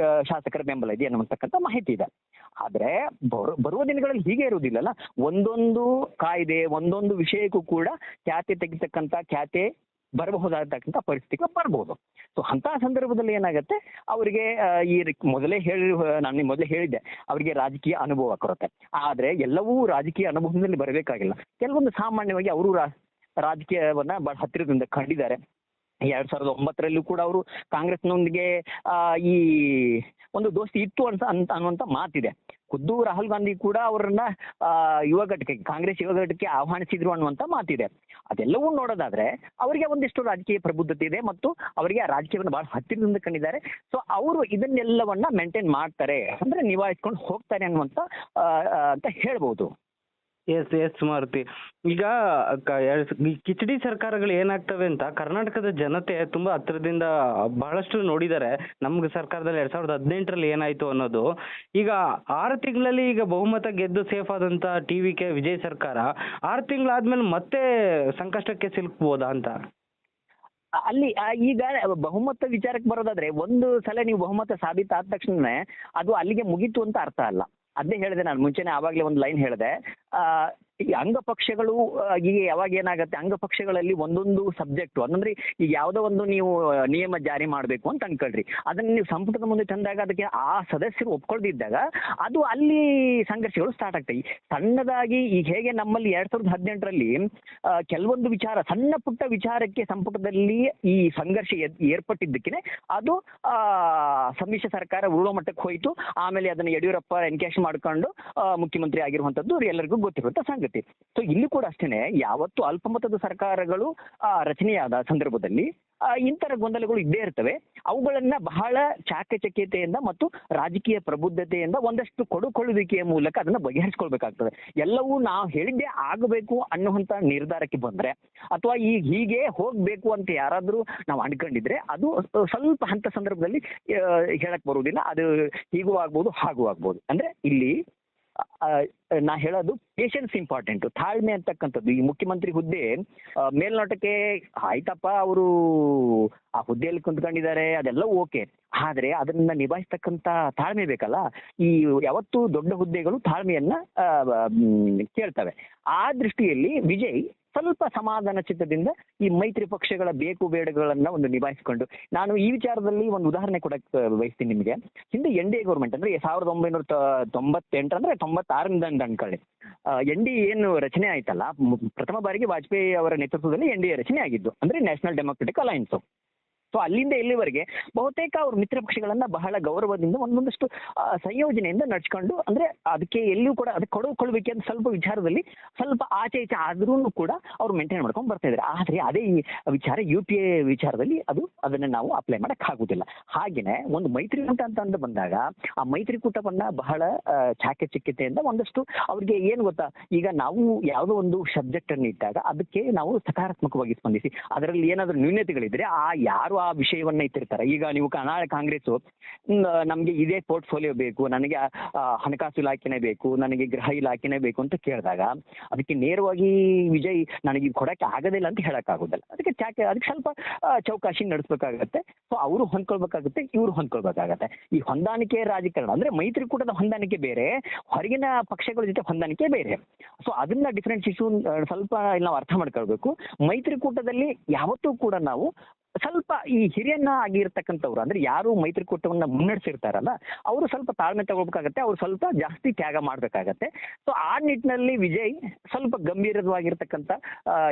[SPEAKER 1] ಶಾಸಕರ ಬೆಂಬಲ ಇದೆ ಅನ್ನತಕ್ಕಂಥ ಮಾಹಿತಿ ಇದೆ. ಆದ್ರೆ ಬರುವ ದಿನಗಳಲ್ಲಿ ಹೀಗೆ ಇರುವುದಿಲ್ಲಲ್ಲ. ಒಂದೊಂದು ಕಾಯ್ದೆ, ಒಂದೊಂದು ವಿಷಯಕ್ಕೂ ಕೂಡ ಖ್ಯಾತೆ ತೆಗಿತಕ್ಕಂಥ ಖ್ಯಾತೆ ಬರಬಹುದಾದಂಥ ಪರಿಸ್ಥಿತಿ ಬರ್ಬೋದು. ಸೊ ಅಂತಹ ಸಂದರ್ಭದಲ್ಲಿ ಏನಾಗುತ್ತೆ, ಅವರಿಗೆ ನಾನು ಮೊದಲೇ ಹೇಳಿದ್ದೆ, ಅವರಿಗೆ ರಾಜಕೀಯ ಅನುಭವ ಕೊರತೆ. ಆದ್ರೆ ಎಲ್ಲವೂ ರಾಜಕೀಯ ಅನುಭವದಲ್ಲಿ ಬರಬೇಕಾಗಿಲ್ಲ. ಕೆಲವೊಂದು ಸಾಮಾನ್ಯವಾಗಿ ಅವರು ರಾಜಕೀಯವನ್ನ ಬಹಳ ಹತ್ತಿರದಿಂದ ಕಂಡಿದ್ದಾರೆ. 2009 ಕೂಡ ಅವರು ಕಾಂಗ್ರೆಸ್ನೊಂದಿಗೆ ಈ ಒಂದು ದೋಸ್ತಿ ಇತ್ತು ಅನ್ನುವಂತ ಮಾತಿದೆ. ಖುದ್ದು ರಾಹುಲ್ ಗಾಂಧಿ ಕೂಡ ಅವರನ್ನ ಕಾಂಗ್ರೆಸ್ ಯುವ ಘಟಕಕ್ಕೆ ಆಹ್ವಾನಿಸಿದ್ರು ಅನ್ನುವಂತ ಮಾತಿದೆ. ಅದೆಲ್ಲವೂ ನೋಡೋದಾದ್ರೆ ಅವರಿಗೆ ಒಂದಿಷ್ಟು ರಾಜಕೀಯ ಪ್ರಬುದ್ಧತೆ ಇದೆ ಮತ್ತು ಅವರಿಗೆ ಆ ರಾಜಕೀಯವನ್ನು ಬಹಳ ಹತ್ತಿರದಿಂದ ಕಂಡಿದ್ದಾರೆ. ಸೊ ಅವರು ಇದನ್ನೆಲ್ಲವನ್ನ ಮೇಂಟೈನ್ ಮಾಡ್ತಾರೆ, ಅಂದ್ರೆ ನಿಭಾಯಿಸ್ಕೊಂಡು ಹೋಗ್ತಾರೆ ಅನ್ನುವಂತ ಅಂತ ಹೇಳ್ಬೋದು.
[SPEAKER 2] ಎಸ್ ಮಾರುತಿ, ಈಗ ಈ ಕಿಚಡಿ ಸರ್ಕಾರಗಳು ಏನಾಗ್ತವೆ ಅಂತ ಕರ್ನಾಟಕದ ಜನತೆ ತುಂಬಾ ಹತ್ತಿರದಿಂದ ಬಹಳಷ್ಟು ನೋಡಿದ್ದಾರೆ. ನಮ್ಗೆ ಸರ್ಕಾರದಲ್ಲಿ 2018ರಲ್ಲಿ ಏನಾಯ್ತು ಅನ್ನೋದು. ಈಗ 6 ತಿಂಗಳಲ್ಲಿ ಈಗ ಬಹುಮತ ಗೆದ್ದು ಸೇಫ್ ಆದಂತ TVK ವಿಜಯ್ ಸರ್ಕಾರ 6 ತಿಂಗಳಾದ್ಮೇಲೆ ಮತ್ತೆ ಸಂಕಷ್ಟಕ್ಕೆ ಸಿಲುಕ್ಬೋದಾ ಅಂತ?
[SPEAKER 1] ಅಲ್ಲಿ ಈಗ ಬಹುಮತ ವಿಚಾರಕ್ಕೆ ಬರೋದಾದ್ರೆ, ಒಂದು ಸಲ ನೀವು ಬಹುಮತ ಸಾಬೀತಾದ ತಕ್ಷಣ ಅದು ಅಲ್ಲಿಗೆ ಮುಗೀತು ಅಂತ ಅರ್ಥ ಅಲ್ಲ. ಅದೇ ಹೇಳಿದೆ ನಾನು ಮುಂಚೆನೆ, ಆವಾಗಲೇ ಒಂದು ಲೈನ್ ಹೇಳಿದೆ. ಈ ಅಂಗಪಕ್ಷಗಳು ಈಗ ಯಾವಾಗ ಏನಾಗುತ್ತೆ, ಅಂಗಪಕ್ಷಗಳಲ್ಲಿ ಒಂದೊಂದು ಸಬ್ಜೆಕ್ಟ್, ಅಂದ್ರೆ ಈಗ ಯಾವುದೋ ಒಂದು ನೀವು ನಿಯಮ ಜಾರಿ ಮಾಡಬೇಕು ಅಂತ ಅನ್ಕೊಳ್ರಿ, ಅದನ್ನ ನೀವು ಸಂಪುಟದ ಮುಂದೆ ತಂದಾಗ ಅದಕ್ಕೆ ಆ ಸದಸ್ಯರು ಒಪ್ಕೊಳ್ದಿದ್ದಾಗ ಅದು ಅಲ್ಲಿ ಸಂಘರ್ಷಗಳು ಸ್ಟಾರ್ಟ್ ಆಗ್ತವೆ. ಸಣ್ಣದಾಗಿ ಈಗ ಹೇಗೆ ನಮ್ಮಲ್ಲಿ 2018ರಲ್ಲಿ ಕೆಲವೊಂದು ವಿಚಾರ, ಸಣ್ಣ ಪುಟ್ಟ ವಿಚಾರಕ್ಕೆ ಸಂಪುಟದಲ್ಲಿ ಈ ಸಂಘರ್ಷ ಏರ್ಪಟ್ಟಿದ್ದಕ್ಕೆ ಅದು ಸಮ್ಮಿಶ್ರ ಸರ್ಕಾರ ಉರುಳೋ ಮಟ್ಟಕ್ಕೆ ಹೋಯಿತು. ಆಮೇಲೆ ಅದನ್ನ ಯಡಿಯೂರಪ್ಪ ಎನ್ಕ್ಯಾಶ್ ಮಾಡ್ಕೊಂಡು ಮುಖ್ಯಮಂತ್ರಿ ಆಗಿರುವಂತದ್ದು ಎಲ್ಲರಿಗೂ ಗೊತ್ತಿರುವಂತ ಸಂಗತಿ. ಸೊ ಇಲ್ಲಿ ಕೂಡ ಅಷ್ಟೇನೆ, ಯಾವತ್ತು ಅಲ್ಪಮತದ ಸರ್ಕಾರಗಳು ರಚನೆಯಾದ ಸಂದರ್ಭದಲ್ಲಿ ಇಂತರ ಗೊಂದಲಗಳು ಇದ್ದೇ ಇರ್ತವೆ. ಅವುಗಳನ್ನ ಬಹಳ ಚಾಕಚಕ್ಯತೆಯಿಂದ ಮತ್ತು ರಾಜಕೀಯ ಪ್ರಬುದ್ಧತೆಯಿಂದ ಒಂದಷ್ಟು ಕೊಡುಕೊಳ್ಳುವಿಕೆಯ ಮೂಲಕ ಅದನ್ನ ಬಗೆಹರಿಸ್ಕೊಳ್ಬೇಕಾಗ್ತದೆ. ಎಲ್ಲವೂ ನಾವು ಹೇಳಿದ್ದೇ ಆಗಬೇಕು ಅನ್ನುವಂತ ನಿರ್ಧಾರಕ್ಕೆ ಬಂದ್ರೆ, ಅಥವಾ ಈಗ ಹೀಗೆ ಹೋಗ್ಬೇಕು ಅಂತ ಯಾರಾದ್ರೂ ನಾವು ಅನ್ಕೊಂಡಿದ್ರೆ ಅದು ಸ್ವಲ್ಪ ಅಂತ ಸಂದರ್ಭದಲ್ಲಿ ಹೇಳಕ್ ಬರುವುದಿಲ್ಲ. ಅದು ಹೀಗೂ ಆಗ್ಬೋದು, ಹಾಗೂ ಆಗ್ಬೋದು. ಅಂದ್ರೆ ಇಲ್ಲಿ ನಾ ಹೇಳೋದು ಪೇಷನ್ಸ್ ಇಂಪಾರ್ಟೆಂಟ್, ತಾಳ್ಮೆ ಅಂತಕ್ಕಂಥದ್ದು. ಈ ಮುಖ್ಯಮಂತ್ರಿ ಹುದ್ದೆ ಮೇಲ್ನೋಟಕ್ಕೆ ಆಯ್ತಪ್ಪ, ಅವರು ಆ ಹುದ್ದೆಯಲ್ಲಿ ಕುಂತ್ಕೊಂಡಿದ್ದಾರೆ, ಅದೆಲ್ಲ ಓಕೆ. ಆದ್ರೆ ಅದನ್ನ ನಿಭಾಯಿಸ್ತಕ್ಕಂತ ತಾಳ್ಮೆ ಬೇಕಲ್ಲ. ಈ ಯಾವತ್ತು ದೊಡ್ಡ ಹುದ್ದೆಗಳು ತಾಳ್ಮೆಯನ್ನ ಕೇಳ್ತವೆ. ಆ ದೃಷ್ಟಿಯಲ್ಲಿ ವಿಜಯ್ ಸ್ವಲ್ಪ ಸಮಾಧಾನ ಚಿತ್ತದಿಂದ ಈ ಮೈತ್ರಿ ಪಕ್ಷಗಳ ಬೇಕು ಬೇಡಗಳನ್ನ ಒಂದು ನಿಭಾಯಿಸಿಕೊಂಡು, ನಾನು ಈ ವಿಚಾರದಲ್ಲಿ ಒಂದು ಉದಾಹರಣೆ ಕೊಡಕ್ಕೆ ಬಯಸ್ತೀನಿ ನಿಮಗೆ. ಹಿಂದೆ NDA ಗೌರ್ಮೆಂಟ್ ಅಂದ್ರೆ 1998 ಅಂದ್ರೆ 96 ಅನ್ಕೊಳ್ಳಿ, NDA ಏನು ರಚನೆ ಆಯ್ತಲ್ಲ, ಪ್ರಥಮ ಬಾರಿಗೆ ವಾಜಪೇಯಿ ಅವರ ನೇತೃತ್ವದಲ್ಲಿ NDA ರಚನೆ ಆಗಿದ್ದು, ಅಂದ್ರೆ ನ್ಯಾಷನಲ್ ಡೆಮೊಕ್ರೆಟಿಕ್ ಅಲೈನ್ಸ್. ಸೊ ಅಲ್ಲಿಂದ ಇಲ್ಲಿವರೆಗೆ ಬಹುತೇಕ ಅವರು ಮಿತ್ರ ಪಕ್ಷಗಳನ್ನ ಬಹಳ ಗೌರವದಿಂದ ಒಂದೊಂದಷ್ಟು ಸಂಯೋಜನೆಯಿಂದ ನಡ್ಸ್ಕೊಂಡು, ಅಂದ್ರೆ ಅದಕ್ಕೆ ಎಲ್ಲಿಯೂ ಕೂಡ ಅದಕ್ಕೆ ಕೊಡುಕೊಳ್ಳುವಿಕೆ ಅಂತ ಸ್ವಲ್ಪ ವಿಚಾರದಲ್ಲಿ ಸ್ವಲ್ಪ ಆಚೆ ಈಚೆ ಆದ್ರೂ ಕೂಡ ಅವ್ರು ಮೇಂಟೈನ್ ಮಾಡ್ಕೊಂಡು ಬರ್ತಾ ಇದ್ದಾರೆ. ಆದ್ರೆ ಅದೇ ಈ ವಿಚಾರ UPA ವಿಚಾರದಲ್ಲಿ ಅದನ್ನ ನಾವು ಅಪ್ಲೈ ಮಾಡಕ್ ಆಗುದಿಲ್ಲ. ಹಾಗೇನೆ ಒಂದು ಮೈತ್ರಿಕೂಟ ಅಂತ ಬಂದಾಗ ಆ ಮೈತ್ರಿಕೂಟವನ್ನ ಬಹಳ ಚಾಕಚಕ್ಯತೆಯಿಂದ ಒಂದಷ್ಟು ಅವ್ರಿಗೆ ಏನು ಗೊತ್ತಾ, ಈಗ ನಾವು ಯಾವುದೋ ಒಂದು ಸಬ್ಜೆಕ್ಟ್ ಅನ್ನು ಇಟ್ಟಾಗ ಅದಕ್ಕೆ ನಾವು ಸಕಾರಾತ್ಮಕವಾಗಿ ಸ್ಪಂದಿಸಿ, ಅದರಲ್ಲಿ ಏನಾದ್ರೂ ನ್ಯೂನತೆಗಳಿದ್ರೆ ಯಾರು ಆ ವಿಷಯವನ್ನ ಇಟ್ಟಿರ್ತಾರೆ. ಈಗ ನೀವು ನಾಳೆ ಕಾಂಗ್ರೆಸ್ ನಮ್ಗೆ ಇದೇ ಪೋರ್ಟ್ಫೋಲಿಯೋ ಬೇಕು, ನನಗೆ ಹಣಕಾಸು ಇಲಾಖೆನೇ ಬೇಕು, ನನಗೆ ಗೃಹ ಇಲಾಖೆನೇ ಬೇಕು ಅಂತ ಕೇಳಿದಾಗ ಅದಕ್ಕೆ ನೇರವಾಗಿ ವಿಜಯ್ ನನಗೆ ಕೊಡಕ್ಕೆ ಆಗೋದಿಲ್ಲ ಅಂತ ಹೇಳಕ್ ಆಗೋದಿಲ್ಲ. ಅದಕ್ಕೆ ಸ್ವಲ್ಪ ಚೌಕಾಶಿ ನಡೆಸಬೇಕಾಗತ್ತೆ. ಸೊ ಅವರು ಹೊಂದ್ಕೊಳ್ಬೇಕಾಗುತ್ತೆ, ಇವರು ಹೊಂದ್ಕೊಳ್ಬೇಕಾಗತ್ತೆ. ಈ ಹೊಂದಾಣಿಕೆ ರಾಜಕಾರಣ ಅಂದ್ರೆ ಮೈತ್ರಿಕೂಟದ ಹೊಂದಾಣಿಕೆ ಬೇರೆ, ಹೊರಗಿನ ಪಕ್ಷಗಳ ಜೊತೆ ಹೊಂದಾಣಿಕೆ ಬೇರೆ. ಸೊ ಅದನ್ನ ಡಿಫ್ರೆನ್ಸಿಯೇಷನ್ ಸ್ವಲ್ಪ ನಾವು ಅರ್ಥ ಮಾಡ್ಕೊಳ್ಬೇಕು. ಮೈತ್ರಿಕೂಟದಲ್ಲಿ ಯಾವತ್ತೂ ಕೂಡ ನಾವು ಸ್ವಲ್ಪ ಈ ಹಿರಿಯನ್ನ ಆಗಿರ್ತಕ್ಕಂಥವ್ರು, ಅಂದ್ರೆ ಯಾರು ಮೈತ್ರಿಕೂಟವನ್ನ ಮುನ್ನಡೆಸಿರ್ತಾರಲ್ಲ, ಅವರು ಸ್ವಲ್ಪ ತಾಳ್ಮೆ ತಗೊಳ್ಬೇಕಾಗತ್ತೆ, ಅವ್ರು ಸ್ವಲ್ಪ ಜಾಸ್ತಿ ತ್ಯಾಗ ಮಾಡ್ಬೇಕಾಗತ್ತೆ. ಸೊ ಆ ನಿಟ್ಟಿನಲ್ಲಿ ವಿಜಯ್ ಸ್ವಲ್ಪ ಗಂಭೀರವಾಗಿರ್ತಕ್ಕಂಥ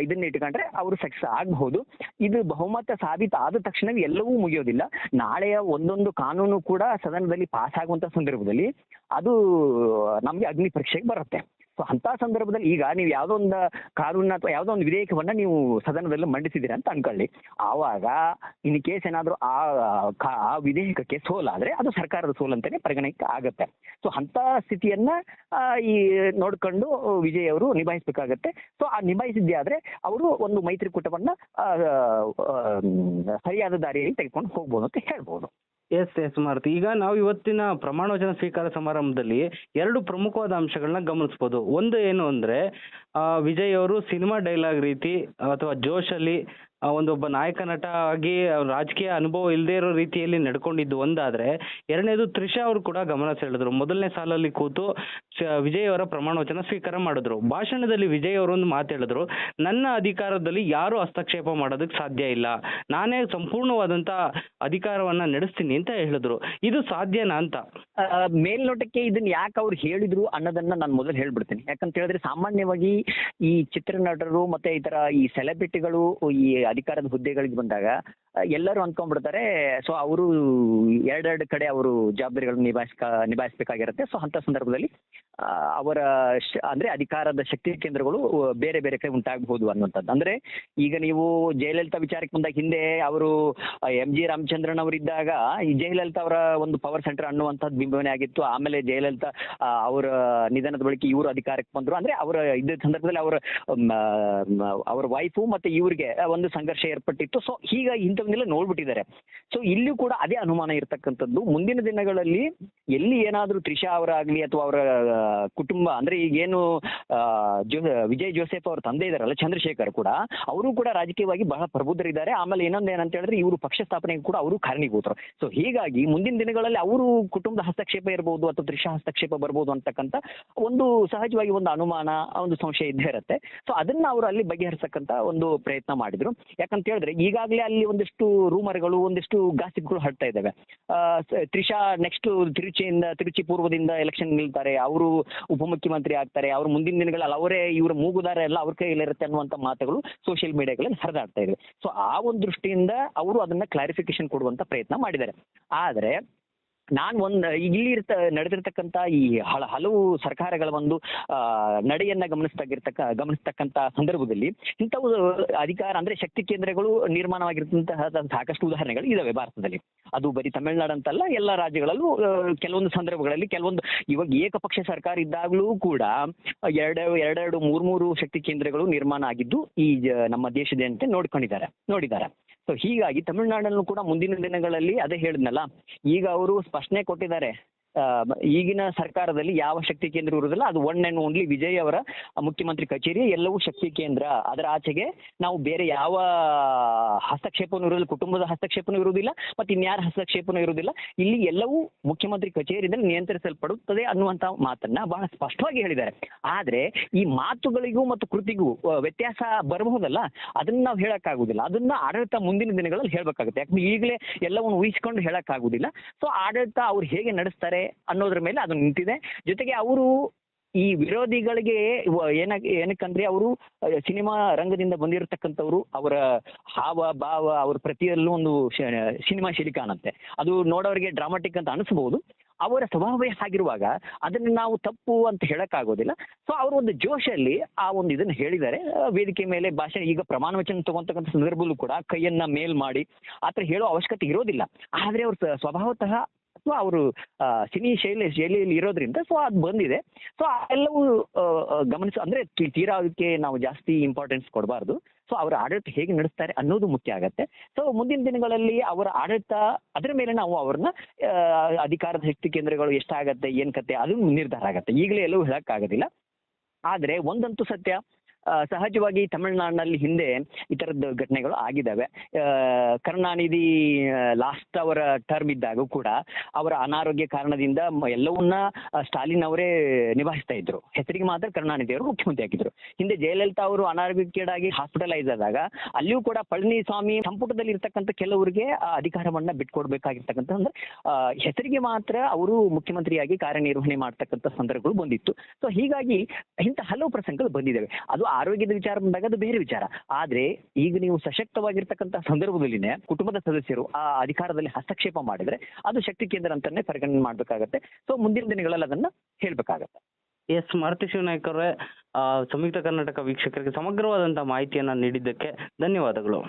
[SPEAKER 1] ಇದನ್ನ ಇಟ್ಕೊಂಡ್ರೆ ಅವರು ಸಕ್ಸಸ್ ಆಗಬಹುದು. ಇದು ಬಹುಮತ ಸಾಬೀತಾದ ತಕ್ಷಣವೇ ಎಲ್ಲವೂ ಮುಗಿಯೋದಿಲ್ಲ. ನಾಳೆಯ ಒಂದೊಂದು ಕಾನೂನು ಕೂಡ ಸದನದಲ್ಲಿ ಪಾಸ್ ಆಗುವಂತ ಸಂದರ್ಭದಲ್ಲಿ ಅದು ನಮ್ಗೆ ಅಗ್ನಿ ಪರೀಕ್ಷೆಗೆ ಬರುತ್ತೆ. ಸೊ ಅಂತ ಸಂದರ್ಭದಲ್ಲಿ ಈಗ ನೀವು ಯಾವುದೋ ಒಂದು ಕಾನೂನ ಅಥವಾ ಯಾವುದೋ ಒಂದು ವಿಧೇಯಕವನ್ನ ನೀವು ಸದನದಲ್ಲಿ ಮಂಡಿಸಿದ್ದೀರಾ ಅಂತ ಅನ್ಕೊಳ್ಳಿ, ಆವಾಗ ಇನ್ ಕೇಸ್ ಏನಾದ್ರೂ ಆ ವಿಧೇಯಕಕ್ಕೆ ಸೋಲಾದ್ರೆ ಅದು ಸರ್ಕಾರದ ಸೋಲು ಅಂತಾನೆ ಪರಿಗಣಕ್ಕೆ ಆಗತ್ತೆ. ಸೊ ಅಂತ ಸ್ಥಿತಿಯನ್ನ ಈ ನೋಡ್ಕೊಂಡು ವಿಜಯ್ ಅವರು ನಿಭಾಯಿಸಬೇಕಾಗತ್ತೆ. ಸೊ ಆ ನಿಭಾಯಿಸಿದ್ದೇ ಆದ್ರೆ ಅವರು ಒಂದು ಮೈತ್ರಿಕೂಟವನ್ನ ಸರಿಯಾದ ದಾರಿಯಲ್ಲಿ ತೆಗೆದುಕೊಂಡು ಹೋಗ್ಬೋದು ಅಂತ ಹೇಳ್ಬೋದು.
[SPEAKER 2] ಎಸ್ ಮಾರುತಿ, ಈಗ ನಾವು ಇವತ್ತಿನ ಪ್ರಮಾಣವಚನ ಸ್ವೀಕಾರ ಸಮಾರಂಭದಲ್ಲಿ 2 ಪ್ರಮುಖವಾದ ಅಂಶಗಳನ್ನ ಗಮನಿಸಬಹುದು. ಒಂದು ಏನು ಅಂದ್ರೆ ವಿಜಯ್ ಅವರು ಸಿನಿಮಾ ಡೈಲಾಗ್ ರೀತಿ ಅಥವಾ ಜೋಶಲ್ಲಿ ಒಂದೊಬ್ಬ ನಾಯಕ ನಟ ಆಗಿ ರಾಜಕೀಯ ಅನುಭವ ಇಲ್ಲದೆ ಇರೋ ರೀತಿಯಲ್ಲಿ ನಡ್ಕೊಂಡಿದ್ದು ಒಂದಾದ್ರೆ, ಎರಡನೇದು ತ್ರಿಷಾ ಅವರು ಕೂಡ ಗಮನ ಸೆಳೆದ್ರು. ಮೊದಲನೇ ಸಾಲಲ್ಲಿ ಕೂತು ವಿಜಯ್ ಅವರ ಪ್ರಮಾಣ ವಚನ ಸ್ವೀಕಾರ ಮಾಡಿದ್ರು. ಭಾಷಣದಲ್ಲಿ ವಿಜಯ್ ಅವರು ಒಂದು ಮಾತು ಹೇಳಿದ್ರು, ನನ್ನ ಅಧಿಕಾರದಲ್ಲಿ ಯಾರು ಹಸ್ತಕ್ಷೇಪ ಮಾಡೋದಕ್ಕೆ ಸಾಧ್ಯ ಇಲ್ಲ, ನಾನೇ ಸಂಪೂರ್ಣವಾದಂತ ಅಧಿಕಾರವನ್ನ ನಡೆಸ್ತೀನಿ ಅಂತ ಹೇಳಿದ್ರು. ಇದು ಸಾಧ್ಯನಾ ಅಂತ?
[SPEAKER 1] ಮೇಲ್ನೋಟಕ್ಕೆ ಇದನ್ನ ಯಾಕೆ ಅವ್ರು ಹೇಳಿದ್ರು ಅನ್ನೋದನ್ನ ನಾನು ಮೊದಲು ಹೇಳ್ಬಿಡ್ತೀನಿ. ಯಾಕಂತ ಹೇಳಿದ್ರೆ ಸಾಮಾನ್ಯವಾಗಿ ಈ ಚಿತ್ರನಟರು ಮತ್ತೆ ಈ ತರ ಈ ಸೆಲೆಬ್ರಿಟಿಗಳು ಈ ಅಧಿಕಾರದ ಹುದ್ದೆಗಳಿಗೆ ಬಂದಾಗ ಎಲ್ಲರೂ ಅಂದ್ಕೊಂಡ್ಬಿಡ್ತಾರೆ, ಸೊ ಅವರು ಎರಡೆರಡು ಕಡೆ ಅವರು ಜವಾಬ್ದಾರಿಗಳನ್ನು ನಿಭಾಯಿಸಬೇಕಾಗಿರುತ್ತೆ. ಸೊ ಅಂತ ಸಂದರ್ಭದಲ್ಲಿ ಅವರ ಅಂದ್ರೆ ಅಧಿಕಾರದ ಶಕ್ತಿ ಕೇಂದ್ರಗಳು ಬೇರೆ ಬೇರೆ ಕಡೆ ಉಂಟಾಗಬಹುದು ಅನ್ನುವಂಥದ್ದು. ಅಂದ್ರೆ ಈಗ ನೀವು ಜಯಲಲಿತಾ ವಿಚಾರಕ್ಕೆ ಬಂದಾಗ ಹಿಂದೆ ಅವರು ಎಂ ಜಿ ರಾಮಚಂದ್ರನ್ ಅವರಿದ್ದಾಗ ಈ ಜಯಲಲಿತಾ ಅವರ ಒಂದು ಪವರ್ ಸೆಂಟರ್ ಅನ್ನುವಂಥದ್ದು ಬಿಂಬನೆ ಆಗಿತ್ತು. ಆಮೇಲೆ ಜಯಲಲಿತಾ ಅವರ ನಿಧನದ ಬಳಿಕ ಇವರು ಅಧಿಕಾರಕ್ಕೆ ಬಂದರು. ಅಂದ್ರೆ ಅವರ ಇದ್ದ ಸಂದರ್ಭದಲ್ಲಿ ಅವರ ವೈಫು ಮತ್ತೆ ಇವ್ರಿಗೆ ಒಂದು ಸಂಘರ್ಷ ಏರ್ಪಟ್ಟಿತ್ತು. ಸೊ ಹೀಗಾಗಿ ಇಂಥವನ್ನೆಲ್ಲ ನೋಡ್ಬಿಟ್ಟಿದ್ದಾರೆ. ಸೊ ಇಲ್ಲಿಯೂ ಕೂಡ ಅದೇ ಅನುಮಾನ ಇರತಕ್ಕಂಥದ್ದು. ಮುಂದಿನ ದಿನಗಳಲ್ಲಿ ಎಲ್ಲಿ ಏನಾದರೂ ತ್ರಿಷಾ ಅವರಾಗ್ಲಿ ಅಥವಾ ಅವರ ಕುಟುಂಬ ಅಂದ್ರೆ ಈಗೇನು ವಿಜಯ್ ಜೋಸೆಫ್ ಅವ್ರ ತಂದೆ ಇದಾರಲ್ಲ ಚಂದ್ರಶೇಖರ್ ಕೂಡ, ಅವರು ಕೂಡ ರಾಜಕೀಯವಾಗಿ ಬಹಳ ಪ್ರಬುದ್ಧರಿದ್ದಾರೆ. ಆಮೇಲೆ ಇನ್ನೊಂದು ಏನಂತ ಹೇಳಿದ್ರೆ ಇವರು ಪಕ್ಷ ಸ್ಥಾಪನೆಗೆ ಕೂಡ ಅವರು ಕಾರಣೀಭೂತರು. ಸೊ ಹೀಗಾಗಿ ಮುಂದಿನ ದಿನಗಳಲ್ಲಿ ಅವರು ಕುಟುಂಬದ ಹಸ್ತಕ್ಷೇಪ ಇರಬಹುದು ಅಥವಾ ತ್ರಿಷಾ ಹಸ್ತಕ್ಷೇಪ ಬರ್ಬೋದು ಅಂತಕ್ಕಂಥ ಒಂದು ಸಹಜವಾಗಿ ಒಂದು ಅನುಮಾನ, ಒಂದು ಸಂಶಯ ಇದ್ದೇ ಇರುತ್ತೆ. ಸೊ ಅದನ್ನ ಅವರು ಅಲ್ಲಿ ಬಗೆಹರಿಸಕ್ಕಂತ ಒಂದು ಪ್ರಯತ್ನ ಮಾಡಿದ್ರು. ಯಾಕಂತ ಹೇಳಿದ್ರೆ ಈಗಾಗಲೇ ಅಲ್ಲಿ ಒಂದಿಷ್ಟು ರೂಮರ್ಗಳು, ಒಂದಿಷ್ಟು ಗಾಸಿಪ್ಗಳು ಹರಡ್ತಾ ಇದ್ದಾವೆ. ತ್ರಿಷಾ ನೆಕ್ಸ್ಟ್ ತಿರುಚಿ ಪೂರ್ವದಿಂದ ಎಲೆಕ್ಷನ್ ನಿಲ್ತಾರೆ, ಅವರು ಉಪಮುಖ್ಯಮಂತ್ರಿ ಆಗ್ತಾರೆ, ಅವ್ರ ಮುಂದಿನ ದಿನಗಳಲ್ಲಿ ಅವರೇ ಇವರ ಮೂಗುದಾರ ಎಲ್ಲ ಅವ್ರ ಕೈಯಲ್ಲಿರುತ್ತೆ ಅನ್ನುವಂಥ ಮಾತುಗಳು ಸೋಷಿಯಲ್ ಮೀಡಿಯಾಗಳಲ್ಲಿ ಹರಿದಾಡ್ತಾ ಇವೆ. ಸೊ ಆ ಒಂದು ದೃಷ್ಟಿಯಿಂದ ಅವರು ಅದನ್ನ ಕ್ಲಾರಿಫಿಕೇಶನ್ ಕೊಡುವಂತ ಪ್ರಯತ್ನ ಮಾಡಿದ್ದಾರೆ. ಆದರೆ ನಾನು ಇಲ್ಲಿ ನಡೆದಿರ್ತಕ್ಕಂಥ ಈ ಹಲವು ಸರ್ಕಾರಗಳ ಒಂದು ನಡೆಯನ್ನ ಗಮನಿಸ್ತಕ್ಕಂಥ ಸಂದರ್ಭದಲ್ಲಿ ಇಂಥವು ಅಧಿಕಾರ ಅಂದ್ರೆ ಶಕ್ತಿ ಕೇಂದ್ರಗಳು ನಿರ್ಮಾಣವಾಗಿರ್ತಂತಹ ಸಾಕಷ್ಟು ಉದಾಹರಣೆಗಳು ಇದಾವೆ ಭಾರತದಲ್ಲಿ. ಅದು ಬರೀ ತಮಿಳುನಾಡು ಅಂತಲ್ಲ, ಎಲ್ಲ ರಾಜ್ಯಗಳಲ್ಲೂ ಕೆಲವೊಂದು ಸಂದರ್ಭಗಳಲ್ಲಿ ಇವಾಗ ಏಕಪಕ್ಷ ಸರ್ಕಾರ ಇದ್ದಾಗಲೂ ಕೂಡ ಎರಡೆರಡು ಮೂರು ಶಕ್ತಿ ಕೇಂದ್ರಗಳು ನಿರ್ಮಾಣ ಆಗಿದ್ದು ಈ ನಮ್ಮ ದೇಶದಂತೆ ನೋಡಿದ್ದಾರೆ. ಸೊ ಹೀಗಾಗಿ ತಮಿಳುನಾಡಲ್ಲೂ ಕೂಡ ಮುಂದಿನ ದಿನಗಳಲ್ಲಿ ಅದೇ ಹೇಳಿದ್ನಲ್ಲ, ಈಗ ಅವರು ಸ್ಪಷ್ಟನೆ ಕೊಟ್ಟಿದ್ದಾರೆ, ಈಗಿನ ಸರ್ಕಾರದಲ್ಲಿ ಯಾವ ಶಕ್ತಿ ಕೇಂದ್ರ ಇರುವುದಿಲ್ಲ, ಅದು ಒನ್ ಅಂಡ್ ಓನ್ಲಿ ವಿಜಯ್ ಅವರ ಮುಖ್ಯಮಂತ್ರಿ ಕಚೇರಿ ಎಲ್ಲವೂ ಶಕ್ತಿ ಕೇಂದ್ರ. ಅದರ ಆಚೆಗೆ ನಾವು ಬೇರೆ ಯಾವ ಹಸ್ತಕ್ಷೇಪನೂ ಇರುವುದಿಲ್ಲ, ಕುಟುಂಬದ ಹಸ್ತಕ್ಷೇಪನೂ ಇರುವುದಿಲ್ಲ, ಮತ್ತೆ ಇನ್ಯಾರ ಹಸ್ತಕ್ಷೇಪನೂ ಇರುವುದಿಲ್ಲ. ಇಲ್ಲಿ ಎಲ್ಲವೂ ಮುಖ್ಯಮಂತ್ರಿ ಕಚೇರಿಯಲ್ಲಿ ನಿಯಂತ್ರಿಸಲ್ಪಡುತ್ತದೆ ಅನ್ನುವಂಥ ಮಾತನ್ನ ಬಹಳ ಸ್ಪಷ್ಟವಾಗಿ ಹೇಳಿದ್ದಾರೆ. ಆದ್ರೆ ಈ ಮಾತುಗಳಿಗೂ ಮತ್ತು ಕೃತಿಗೂ ವ್ಯತ್ಯಾಸ ಬರಬಹುದಲ್ಲ, ಅದನ್ನ ನಾವು ಹೇಳಕ್ಕಾಗುದಿಲ್ಲ. ಅದನ್ನ ಆಡಳಿತ ಮುಂದಿನ ದಿನಗಳಲ್ಲಿ ಹೇಳ್ಬೇಕಾಗುತ್ತೆ. ಯಾಕಂದ್ರೆ ಈಗಲೇ ಎಲ್ಲವನ್ನು ಊಹಿಸಿಕೊಂಡು ಹೇಳಕ್ಕಾಗುದಿಲ್ಲ. ಸೊ ಆಡಳಿತ ಅವ್ರು ಹೇಗೆ ನಡೆಸ್ತಾರೆ ಅನ್ನೋದ್ರ ಮೇಲೆ ಅದು ನಿಂತಿದೆ. ಜೊತೆಗೆ ಅವರು ಈ ವಿರೋಧಿಗಳಿಗೆ ಏನಕ್ಕಂದ್ರೆ ಅವರು ಸಿನಿಮಾ ರಂಗದಿಂದ ಬಂದಿರತಕ್ಕಂಥವ್ರು, ಅವರ ಹಾವ ಭಾವ ಅವ್ರ ಪ್ರತಿಯಲ್ಲೂ ಒಂದು ಸಿನಿಮಾ ಶೈಲಿ ಕಾಣುತ್ತೆ. ಅದು ನೋಡೋರಿಗೆ ಡ್ರಾಮಾಟಿಕ್ ಅಂತ ಅನಿಸಬಹುದು. ಅವರ ಸ್ವಭಾವವೇ ಆಗಿರುವಾಗ ಅದನ್ನ ನಾವು ತಪ್ಪು ಅಂತ ಹೇಳಕ್ಕಾಗೋದಿಲ್ಲ. ಸೊ ಅವರು ಒಂದು ಜೋಶಲ್ಲಿ ಆ ಒಂದು ಇದನ್ನ ಹೇಳಿದ್ದಾರೆ ವೇದಿಕೆ ಮೇಲೆ. ಭಾಷೆ ಈಗ ಪ್ರಮಾಣ ವಚನ ತಗೊಂತಕ್ಕಂಥ ಸಂದರ್ಭದಲ್ಲೂ ಕೂಡ ಕೈಯನ್ನ ಮೇಲ್ ಮಾಡಿ ಆತರ ಹೇಳೋ ಅವಶ್ಯಕತೆ ಇರೋದಿಲ್ಲ. ಆದ್ರೆ ಅವ್ರ ಸ್ವಭಾವತಃ ಅಥವಾ ಅವರು ಸಿನಿ ಶೈಲಿಯಲ್ಲಿ ಇರೋದ್ರಿಂದ ಸೊ ಅದು ಬಂದಿದೆ. ಸೊ ಎಲ್ಲವೂ ಅಂದ್ರೆ ತೀರಾ ಅದಕ್ಕೆ ನಾವು ಜಾಸ್ತಿ ಇಂಪಾರ್ಟೆನ್ಸ್ ಕೊಡಬಾರ್ದು. ಸೊ ಅವರ ಆಡಳಿತ ಹೇಗೆ ನಡೆಸ್ತಾರೆ ಅನ್ನೋದು ಮುಖ್ಯ ಆಗತ್ತೆ. ಸೊ ಮುಂದಿನ ದಿನಗಳಲ್ಲಿ ಅವರ ಆಡಳಿತ ಅದರ ಮೇಲೆ ನಾವು ಅವ್ರನ್ನ ಅಧಿಕಾರದ ಶಕ್ತಿ ಕೇಂದ್ರಗಳು ಎಷ್ಟಾಗತ್ತೆ ಏನ್ ಕತೆ ಅದು ನಿರ್ಧಾರ ಆಗತ್ತೆ. ಈಗಲೇ ಎಲ್ಲವೂ ಹೇಳಕ್ಕಾಗೋದಿಲ್ಲ. ಆದ್ರೆ ಒಂದಂತೂ ಸತ್ಯ, ಸಹಜವಾಗಿ ತಮಿಳುನಾಡಿನಲ್ಲಿ ಹಿಂದೆ ಈ ಥರದ ಘಟನೆಗಳು ಆಗಿದ್ದಾವೆ. ಕರುಣಾನಿಧಿ ಲಾಸ್ಟ್ ಅವರ ಟರ್ಮ್ ಇದ್ದಾಗ ಕೂಡ ಅವರ ಅನಾರೋಗ್ಯ ಕಾರಣದಿಂದ ಎಲ್ಲವನ್ನ ಸ್ಟಾಲಿನ್ ಅವರೇ ನಿಭಾಯಿಸ್ತಾ ಇದ್ರು. ಹೆಸರಿಗೆ ಮಾತ್ರ ಕರುಣಾನಿಧಿ ಅವರು ಮುಖ್ಯಮಂತ್ರಿ ಆಗಿದ್ರು. ಹಿಂದೆ ಜಯಲಲಿತಾ ಅವರು ಅನಾರೋಗ್ಯಕ್ಕೀಡಾಗಿ ಹಾಸ್ಪಿಟಲೈಸ್ ಆದಾಗ ಅಲ್ಲಿಯೂ ಕೂಡ ಪಳನಿಸ್ವಾಮಿ ಸಂಪುಟದಲ್ಲಿ ಇರ್ತಕ್ಕಂಥ ಕೆಲವರಿಗೆ ಆ ಅಧಿಕಾರವನ್ನ ಬಿಟ್ಕೊಡ್ಬೇಕಾಗಿರ್ತಕ್ಕಂಥ ಅಂದ್ರೆ ಹೆಸರಿಗೆ ಮಾತ್ರ ಅವರು ಮುಖ್ಯಮಂತ್ರಿಯಾಗಿ ಕಾರ್ಯನಿರ್ವಹಣೆ ಮಾಡ್ತಕ್ಕಂಥ ಸಂದರ್ಭಗಳು ಬಂದಿತ್ತು. ಸೊ ಹೀಗಾಗಿ ಇಂಥ ಹಲವು ಪ್ರಸಂಗಗಳು ಬಂದಿದ್ದಾವೆ. ಅದು ಆರೋಗ್ಯದ ವಿಚಾರ ಬಂದಾಗ ಅದು ಬೇರೆ ವಿಚಾರ. ಆದ್ರೆ ಈಗ ನೀವು ಸಶಕ್ತವಾಗಿರ್ತಕ್ಕಂಥ ಸಂದರ್ಭದಲ್ಲಿನೇ ಕುಟುಂಬದ ಸದಸ್ಯರು ಆ ಅಧಿಕಾರದಲ್ಲಿ ಹಸ್ತಕ್ಷೇಪ ಮಾಡಿದ್ರೆ ಅದು ಶಕ್ತಿ ಕೇಂದ್ರ ಅಂತಾನೆ ಪರಿಗಣನೆ ಮಾಡ್ಬೇಕಾಗತ್ತೆ. ಸೊ ಮುಂದಿನ ದಿನಗಳಲ್ಲಿ ಅದನ್ನ ಹೇಳ್ಬೇಕಾಗತ್ತೆ.
[SPEAKER 2] ಎಸ್, ಮಾರುತಿ ಶಿವನಾಯ್ಕ ಅವರೇ, ಸಂಯುಕ್ತ ಕರ್ನಾಟಕ ವೀಕ್ಷಕರಿಗೆ ಸಮಗ್ರವಾದಂತಹ ಮಾಹಿತಿಯನ್ನ ನೀಡಿದ್ದಕ್ಕೆ ಧನ್ಯವಾದಗಳು.